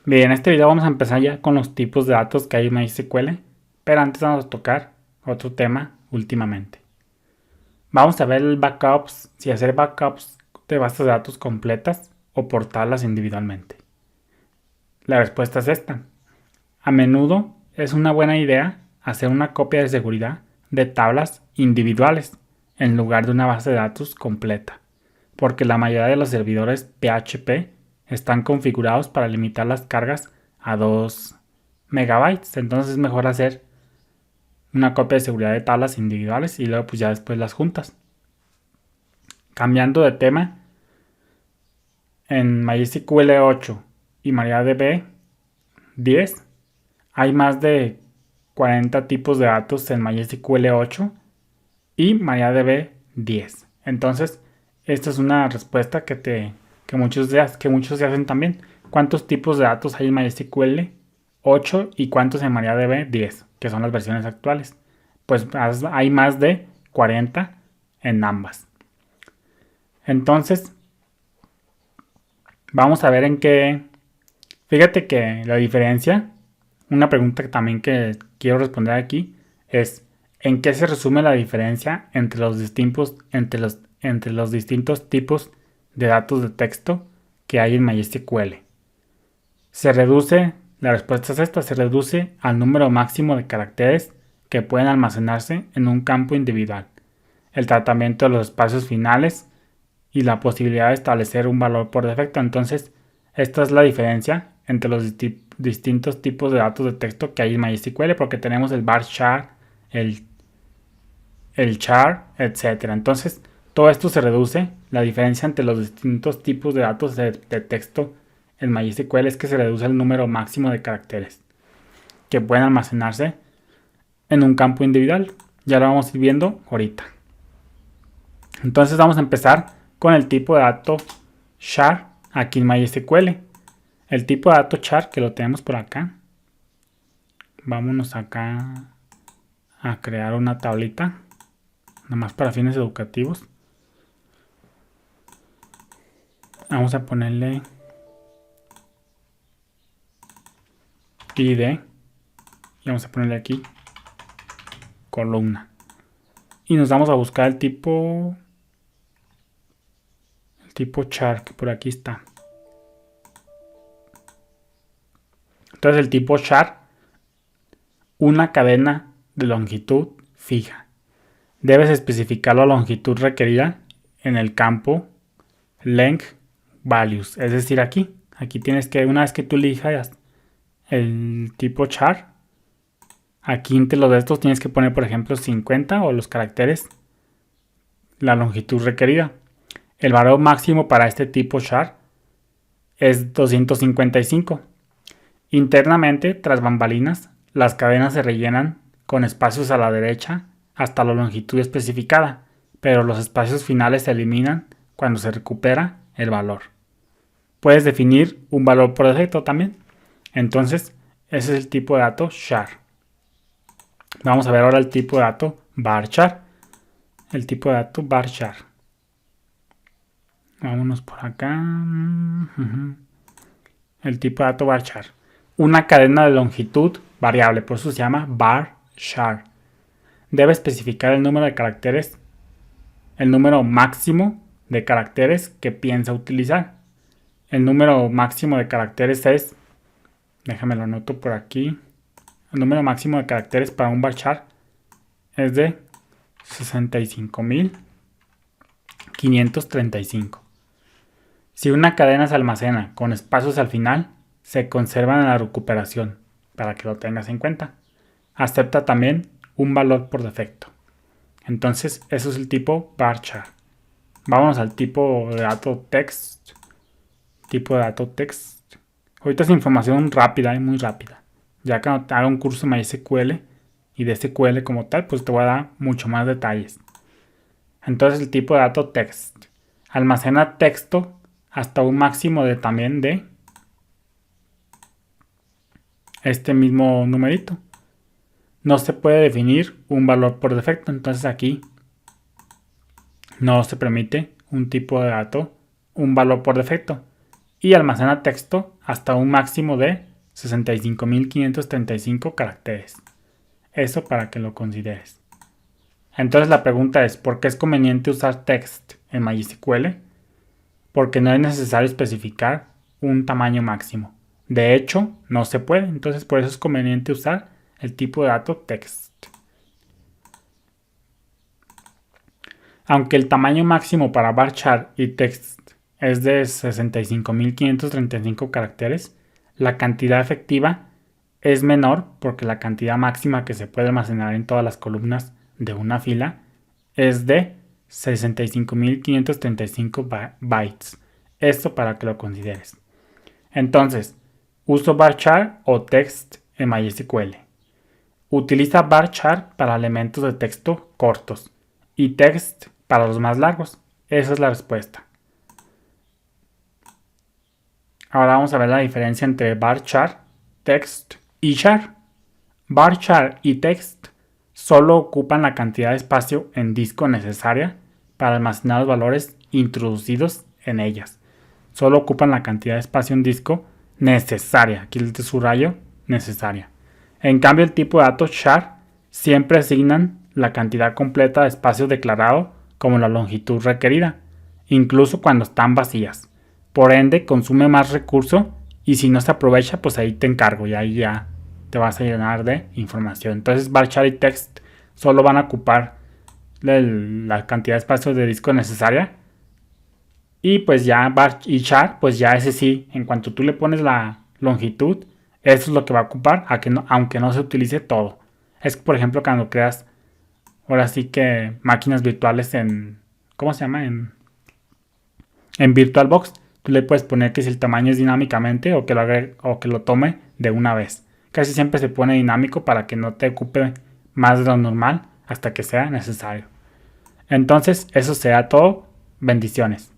Bien, en este video vamos a empezar ya con los tipos de datos que hay en MySQL, pero antes vamos a tocar otro tema últimamente. Vamos a ver el backups, si hacer backups de bases de datos completas o portarlas individualmente. La respuesta es esta. A menudo es una buena idea hacer una copia de seguridad de tablas individuales en lugar de una base de datos completa, porque la mayoría de los servidores PHP están configurados para limitar las cargas a 2 megabytes. Entonces es mejor hacer una copia de seguridad de tablas individuales y luego pues ya después las juntas. Cambiando de tema, en MySQL 8 y MariaDB 10 hay más de 40 tipos de datos en MySQL 8 y MariaDB 10. Entonces, esta es una respuesta que muchos se hacen también. ¿Cuántos tipos de datos hay en MySQL 8 y cuántos en MariaDB 10? Que son las versiones actuales. Pues hay más de 40 en ambas. Entonces, vamos a ver en qué. Fíjate que la diferencia, una pregunta también que quiero responder aquí es: ¿en qué se resume la diferencia entre los distintos tipos de datos de texto que hay en MySQL? La respuesta es esta: se reduce al número máximo de caracteres que pueden almacenarse en un campo individual, el tratamiento de los espacios finales y la posibilidad de establecer un valor por defecto. Entonces, esta es la diferencia entre los distintos tipos de datos de texto que hay en MySQL, porque tenemos el varchar, el char, etc. Entonces, todo esto se reduce. La diferencia entre los distintos tipos de datos de texto en MySQL es que se reduce el número máximo de caracteres que pueden almacenarse en un campo individual. Ya lo vamos a ir viendo ahorita. Entonces vamos a empezar con el tipo de dato char aquí en MySQL. El tipo de dato char que lo tenemos por acá. Vámonos acá a crear una tablita, nada más para fines educativos. Vamos a ponerle ID y vamos a ponerle aquí columna. Y nos vamos a buscar el tipo char, que por aquí está. Entonces el tipo char, una cadena de longitud fija. Debes especificar la longitud requerida en el campo length values, es decir, aquí tienes que, una vez que tú elijas el tipo char, aquí entre los de estos tienes que poner, por ejemplo, 50 o los caracteres, la longitud requerida. El valor máximo para este tipo char es 255. Internamente, tras bambalinas, las cadenas se rellenan con espacios a la derecha hasta la longitud especificada, pero los espacios finales se eliminan cuando se recupera el valor. Puedes definir un valor por defecto también. Entonces, ese es el tipo de dato char. Vamos a ver ahora el tipo de dato varchar. El tipo de dato varchar. Vámonos por acá. El tipo de dato varchar. Una cadena de longitud variable, por eso se llama varchar. Debe especificar el número de caracteres, el número máximo de caracteres que piensa utilizar. El número máximo de caracteres es, déjame lo anoto por aquí, el número máximo de caracteres para un varchar es de 65.535. Si una cadena se almacena con espacios al final, se conservan en la recuperación, para que lo tengas en cuenta. Acepta también un valor por defecto. Entonces, eso es el tipo varchar. Vámonos al tipo de dato text. Tipo de dato text. Ahorita es información rápida, muy rápida. Ya cuando te haga un curso de MySQL y de SQL como tal, pues te voy a dar mucho más detalles. Entonces, el tipo de dato text almacena texto hasta un máximo de también de este mismo numerito. No se puede definir un valor por defecto, entonces aquí no se permite un tipo de dato, un valor por defecto, y almacena texto hasta un máximo de 65.535 caracteres. Eso para que lo consideres. Entonces la pregunta es, ¿por qué es conveniente usar text en MySQL? Porque no es necesario especificar un tamaño máximo. De hecho, no se puede. Entonces por eso es conveniente usar el tipo de dato text. Aunque el tamaño máximo para varchar y text es de 65.535 caracteres, la cantidad efectiva es menor porque la cantidad máxima que se puede almacenar en todas las columnas de una fila es de 65.535 bytes. Esto para que lo consideres. Entonces, uso varchar o text en MySQL. Utiliza varchar para elementos de texto cortos y text para los más largos. Esa es la respuesta. Ahora vamos a ver la diferencia entre varchar, text y char. Varchar y text solo ocupan la cantidad de espacio en disco necesaria para almacenar los valores introducidos en ellas. Solo ocupan la cantidad de espacio en disco necesaria. Aquí el subrayo, necesaria. En cambio, el tipo de datos char siempre asignan la cantidad completa de espacio declarado como la longitud requerida, incluso cuando están vacías. Por ende, consume más recurso y si no se aprovecha, pues ahí te encargo y ahí ya te vas a llenar de información. Entonces, varchar y text solo van a ocupar la cantidad de espacio de disco necesaria. Y pues ya var y char, pues ya ese sí, en cuanto tú le pones la longitud, eso es lo que va a ocupar, aunque no se utilice todo. Es por ejemplo cuando creas, ahora sí que máquinas virtuales en, ¿cómo se llama? En VirtualBox. Tú le puedes poner que si el tamaño es dinámicamente o que lo tome de una vez. Casi siempre se pone dinámico para que no te ocupe más de lo normal hasta que sea necesario. Entonces, eso será todo. Bendiciones.